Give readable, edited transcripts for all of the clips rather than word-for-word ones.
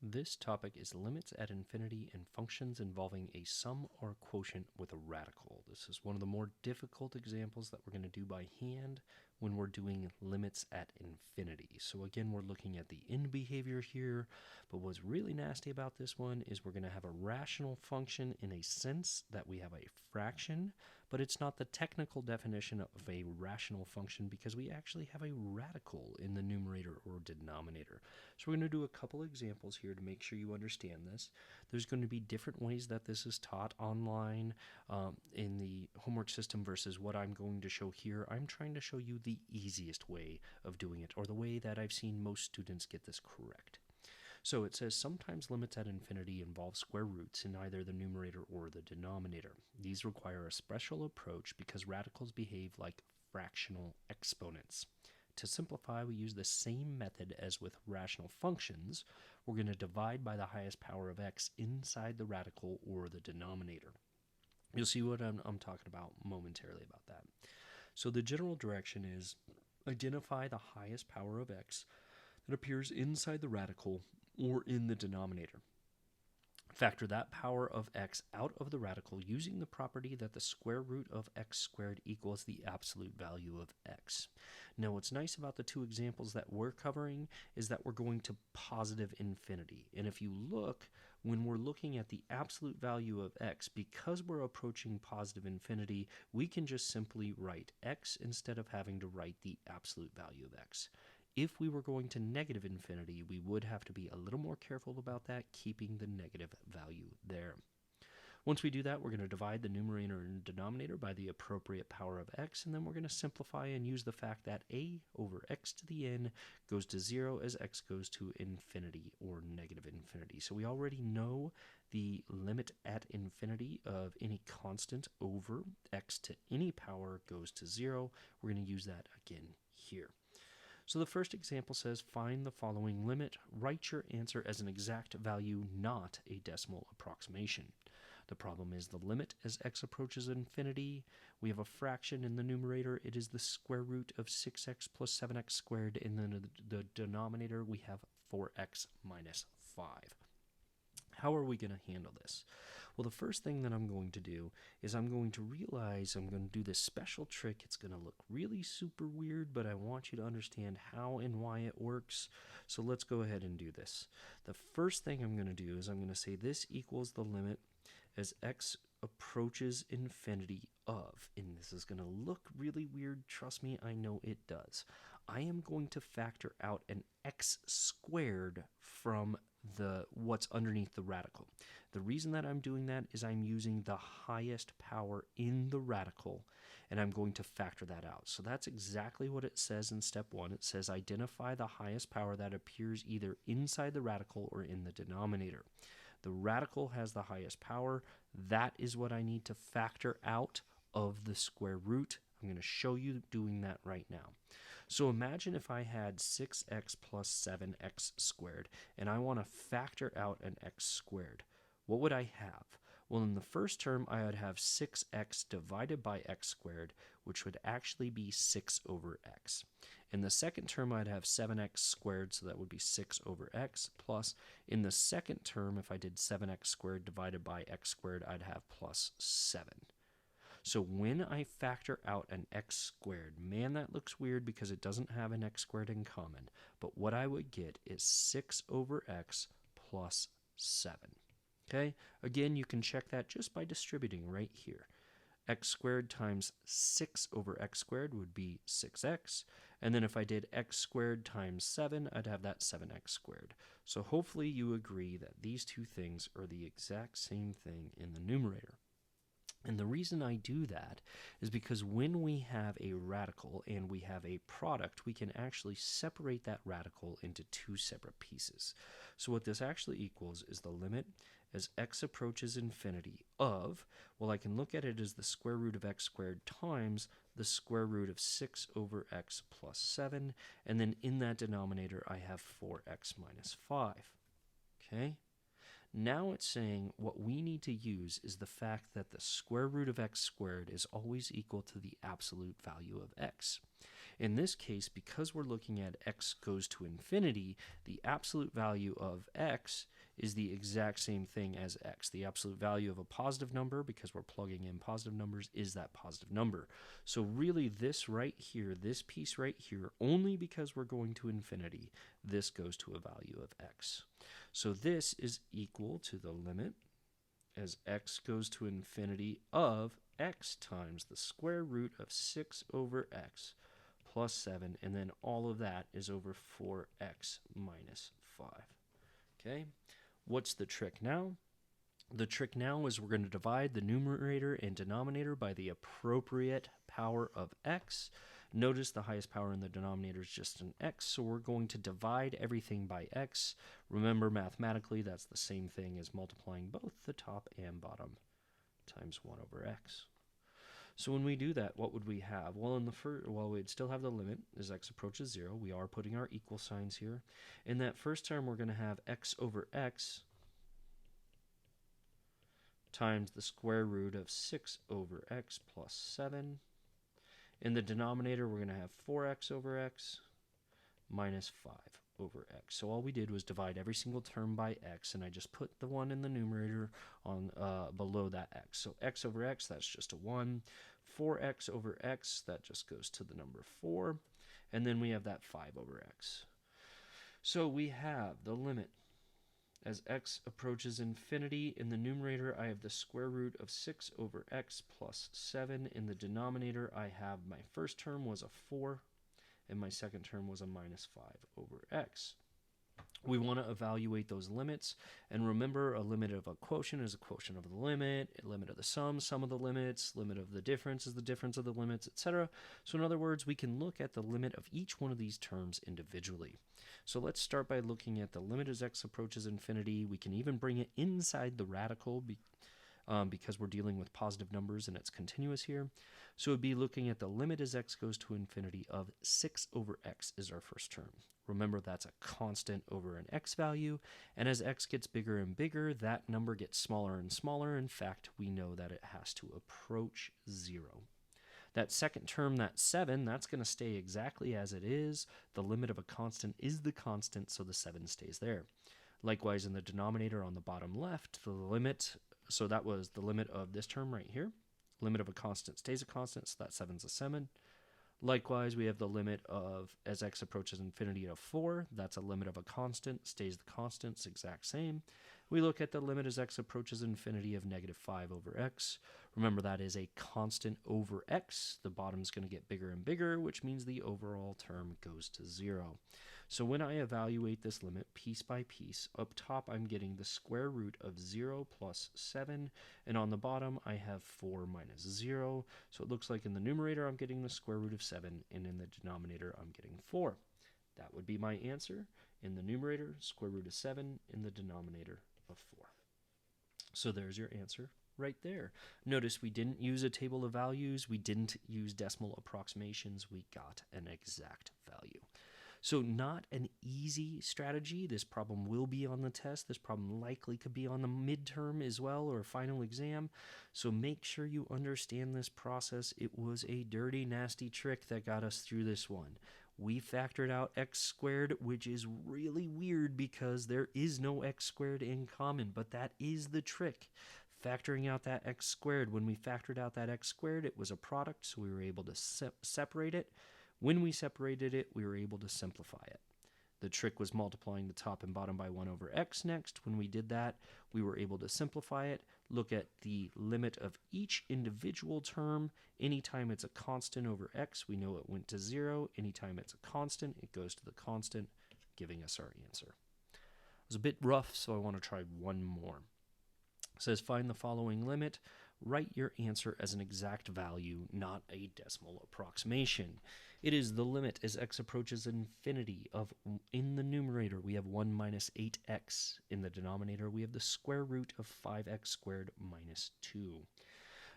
This topic is limits at infinity and functions involving a sum or quotient with a radical. This is one of the more difficult examples that we're going to do by hand when we're doing limits at infinity. So again, we're looking at the end behavior here, but what's really nasty about this one is we're going to have a rational function in a sense that we have a fraction, but it's not the technical definition of a rational function because we actually have a radical in the numerator or denominator. So we're going to do a couple examples here to make sure you understand this. There's going to be different ways that this is taught online in the homework system versus what I'm going to show here. I'm trying to show you the easiest way of doing it, or the way that I've seen most students get this correct. So it says sometimes limits at infinity involve square roots in either the numerator or the denominator. These require a special approach because radicals behave like fractional exponents. To simplify, we use the same method as with rational functions. We're going to divide by the highest power of x inside the radical or the denominator. You'll see what I'm talking about momentarily about that. So the general direction is identify the highest power of x that appears inside the radical or in the denominator. Factor that power of x out of the radical using the property that the square root of x squared equals the absolute value of x. Now, what's nice about the two examples that we're covering is that we're going to positive infinity. And if you look, when we're looking at the absolute value of x, because we're approaching positive infinity, we can just simply write x instead of having to write the absolute value of x. If we were going to negative infinity, we would have to be a little more careful about that, keeping the negative value there. Once we do that, we're going to divide the numerator and denominator by the appropriate power of x, and then we're going to simplify and use the fact that a over x to the n goes to 0 as x goes to infinity or negative infinity. So we already know the limit at infinity of any constant over x to any power goes to 0. We're going to use that again here. So the first example says, find the following limit. Write your answer as an exact value, not a decimal approximation. The problem is the limit as x approaches infinity. We have a fraction in the numerator. It is the square root of 6x plus 7x squared. And then the denominator, we have 4x minus 5. How are we going to handle this? Well, the first thing that I'm going to do is I'm going to do this special trick. It's going to look really super weird, but I want you to understand how and why it works. So let's go ahead and do this. The first thing I'm going to do is I'm going to say this equals the limit as x approaches infinity of, and this is going to look really weird. Trust me, I know it does. I am going to factor out an x squared from what's underneath the radical. The reason that I'm doing that is I'm using the highest power in the radical, and I'm going to factor that out. So that's exactly what it says in step 1. It says identify the highest power that appears either inside the radical or in the denominator. The radical has the highest power. That is what I need to factor out of the square root. I'm going to show you doing that right now. So imagine if I had 6x plus 7x squared, and I want to factor out an x squared. What would I have? Well, in the first term, I would have 6x divided by x squared, which would actually be 6 over x. In the second term, I'd have 7x squared, so that would be 6 over x, plus in the second term, if I did 7x squared divided by x squared, I'd have plus 7. So when I factor out an x squared, man, that looks weird because it doesn't have an x squared in common, but what I would get is 6 over x plus 7. Okay, again, you can check that just by distributing right here. X squared times 6 over x squared would be 6x. And then if I did x squared times 7, I'd have that 7x squared. So hopefully you agree that these two things are the exact same thing in the numerator. And the reason I do that is because when we have a radical and we have a product, we can actually separate that radical into two separate pieces. So what this actually equals is the limit as x approaches infinity of, well, I can look at it as the square root of x squared times the square root of 6 over x plus 7, and then in that denominator I have 4x minus 5. Okay? Now it's saying what we need to use is the fact that the square root of x squared is always equal to the absolute value of x. In this case, because we're looking at x goes to infinity, the absolute value of x is the exact same thing as x. The absolute value of a positive number, because we're plugging in positive numbers, is that positive number. So really this right here, this piece right here, only because we're going to infinity, this goes to a value of x. So this is equal to the limit as x goes to infinity of x times the square root of 6 over x plus 7, and then all of that is over 4x minus 5. Okay, what's the trick now? The trick now is we're going to divide the numerator and denominator by the appropriate power of x. Notice the highest power in the denominator is just an x, so we're going to divide everything by x. Remember, mathematically, that's the same thing as multiplying both the top and bottom times 1 over x. So when we do that, what would we have? Well, we'd still have the limit as x approaches 0. We are putting our equal signs here. In that first term, we're going to have x over x times the square root of 6 over x plus 7. In the denominator, we're going to have 4x over x minus 5 over x. So all we did was divide every single term by x, and I just put the 1 in the numerator on below that x. So x over x, that's just a 1. 4x over x, that just goes to the number 4. And then we have that 5 over x. So we have the limit as x approaches infinity. In the numerator, I have the square root of 6 over x plus 7. In the denominator, I have my first term was a 4, and my second term was a minus 5 over x. We want to evaluate those limits, and remember, a limit of a quotient is a quotient of the limit, a limit of the sum of the limits, limit of the difference is the difference of the limits, etc. So in other words, we can look at the limit of each one of these terms individually. So let's start by looking at the limit as x approaches infinity. We can even bring it inside the radical because we're dealing with positive numbers and it's continuous here. So it would be looking at the limit as x goes to infinity of 6 over x is our first term. Remember, that's a constant over an x value, and as x gets bigger and bigger, that number gets smaller and smaller. In fact, we know that it has to approach 0. That second term, that 7, that's going to stay exactly as it is. The limit of a constant is the constant, so the 7 stays there. Likewise, in the denominator on the bottom left, the limit, so that was the limit of this term right here. Limit of a constant stays a constant, so that 7's a 7. Likewise, we have the limit of as x approaches infinity of 4. That's a limit of a constant, stays the constant, it's exact same. We look at the limit as x approaches infinity of negative 5 over x. Remember, that is a constant over x. The bottom's going to get bigger and bigger, which means the overall term goes to 0. So when I evaluate this limit piece by piece, up top I'm getting the square root of 0 plus 7, and on the bottom I have 4 minus 0. So it looks like in the numerator I'm getting the square root of 7, and in the denominator I'm getting 4. That would be my answer. In the numerator, square root of 7, in the denominator of 4. So there's your answer right there. Notice we didn't use a table of values, we didn't use decimal approximations, we got an exact value. So not an easy strategy. This problem will be on the test. This problem likely could be on the midterm as well, or final exam. So make sure you understand this process. It was a dirty, nasty trick that got us through this one. We factored out x squared, which is really weird because there is no x squared in common, but that is the trick. Factoring out that x squared. When we factored out that x squared, it was a product, so we were able to separate it. When we separated it, we were able to simplify it. The trick was multiplying the top and bottom by 1 over x next. When we did that, we were able to simplify it, look at the limit of each individual term. Anytime it's a constant over x, we know it went to 0. Anytime it's a constant, it goes to the constant, giving us our answer. It was a bit rough, so I want to try one more. It says, find the following limit. Write your answer as an exact value, not a decimal approximation. It is the limit as x approaches infinity of, in the numerator, we have 1 minus 8x. In the denominator, we have the square root of 5x squared minus 2.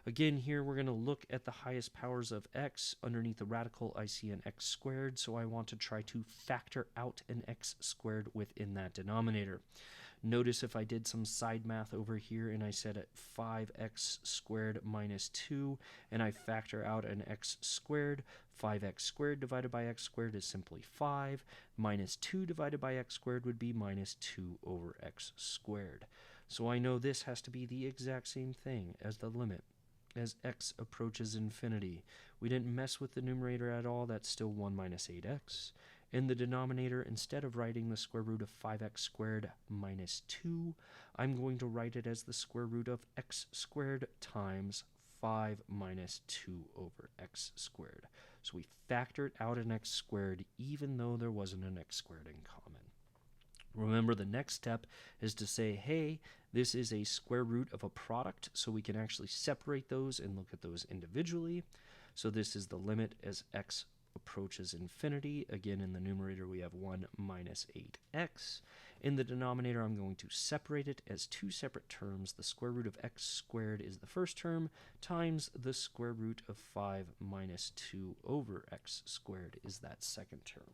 Again, here we're going to look at the highest powers of x. Underneath the radical, I see an x squared, so I want to try to factor out an x squared within that denominator. Notice if I did some side math over here and I said at 5x squared minus 2 and I factor out an x squared, 5x squared divided by x squared is simply 5, minus 2 divided by x squared would be minus 2 over x squared. So I know this has to be the exact same thing as the limit as x approaches infinity. We didn't mess with the numerator at all, that's still 1 minus 8x. In the denominator, instead of writing the square root of 5x squared minus 2, I'm going to write it as the square root of x squared times 5 minus 2 over x squared. So we factored out an x squared even though there wasn't an x squared in common. Remember, the next step is to say, hey, this is a square root of a product, so we can actually separate those and look at those individually. So this is the limit as x approaches infinity. Again, in the numerator, we have 1 minus 8x. In the denominator, I'm going to separate it as two separate terms. The square root of x squared is the first term, times the square root of 5 minus 2 over x squared is that second term.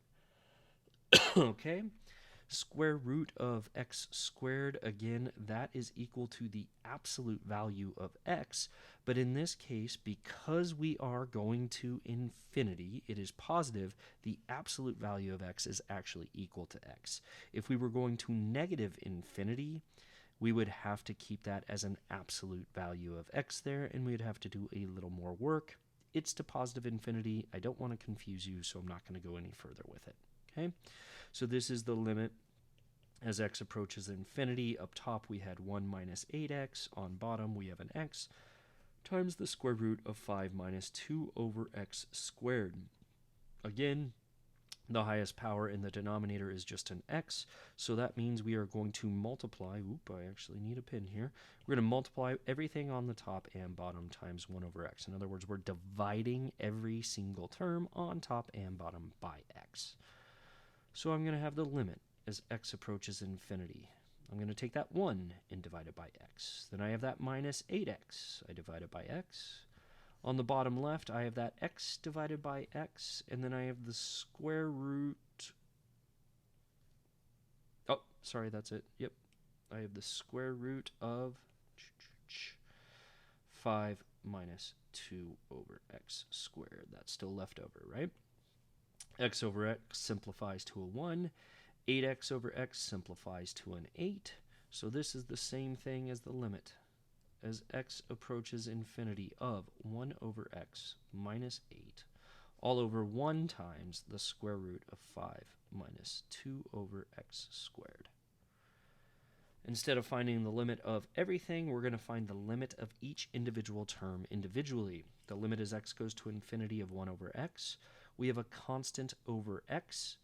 Okay? Square root of x squared, again, that is equal to the absolute value of x. But in this case, because we are going to infinity, it is positive, the absolute value of x is actually equal to x. If we were going to negative infinity, we would have to keep that as an absolute value of x there, and we'd have to do a little more work. It's to positive infinity. I don't want to confuse you, so I'm not going to go any further with it. Okay? So this is the limit as x approaches infinity. Up top we had 1 minus 8x. On bottom we have an x times the square root of 5 minus 2 over x squared. Again, the highest power in the denominator is just an x, so that means we are going to multiply, I actually need a pin here. We're going to multiply everything on the top and bottom times 1 over x. In other words, we're dividing every single term on top and bottom by x. So I'm going to have the limit as x approaches infinity. I'm going to take that 1 and divide it by x. Then I have that minus 8x. I divide it by x. On the bottom left, I have that x divided by x, and then I have the square root... Oh, sorry, that's it. Yep. I have the square root of 5 minus 2 over x squared. That's still left over, right? X over x simplifies to a 1. 8x over x simplifies to an 8. So this is the same thing as the limit as x approaches infinity of 1 over x minus 8 all over 1 times the square root of 5 minus 2 over x squared. Instead of finding the limit of everything, we're going to find the limit of each individual term individually. The limit as x goes to infinity of 1 over x. We have a constant over x.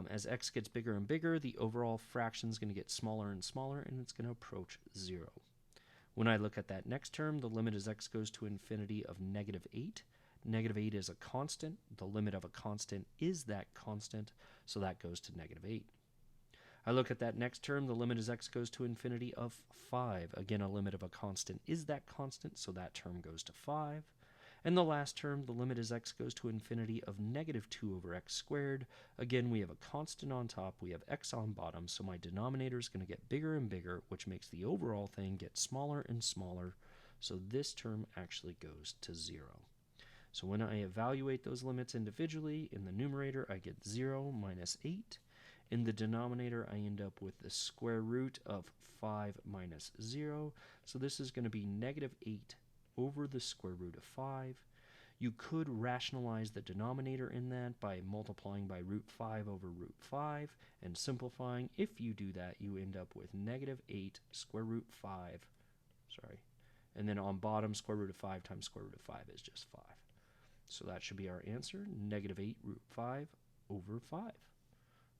As x gets bigger and bigger, the overall fraction is going to get smaller and smaller, and it's going to approach 0. When I look at that next term, the limit as x goes to infinity of negative 8. Negative 8 is a constant. The limit of a constant is that constant, so that goes to negative 8. I look at that next term, the limit as x goes to infinity of 5. Again, a limit of a constant is that constant, so that term goes to 5. And the last term, the limit as x goes to infinity of negative 2 over x squared. Again, we have a constant on top, we have x on bottom, so my denominator is going to get bigger and bigger, which makes the overall thing get smaller and smaller. So this term actually goes to 0. So when I evaluate those limits individually, in the numerator I get 0 minus 8. In the denominator, I end up with the square root of 5 minus 0. So this is going to be negative 8 over the square root of 5. You could rationalize the denominator in that by multiplying by root 5 over root 5 and simplifying. If you do that, you end up with negative 8 square root 5. And then on bottom, square root of 5 times square root of 5 is just 5. So that should be our answer, negative 8 root 5 over 5.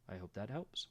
I hope that helps.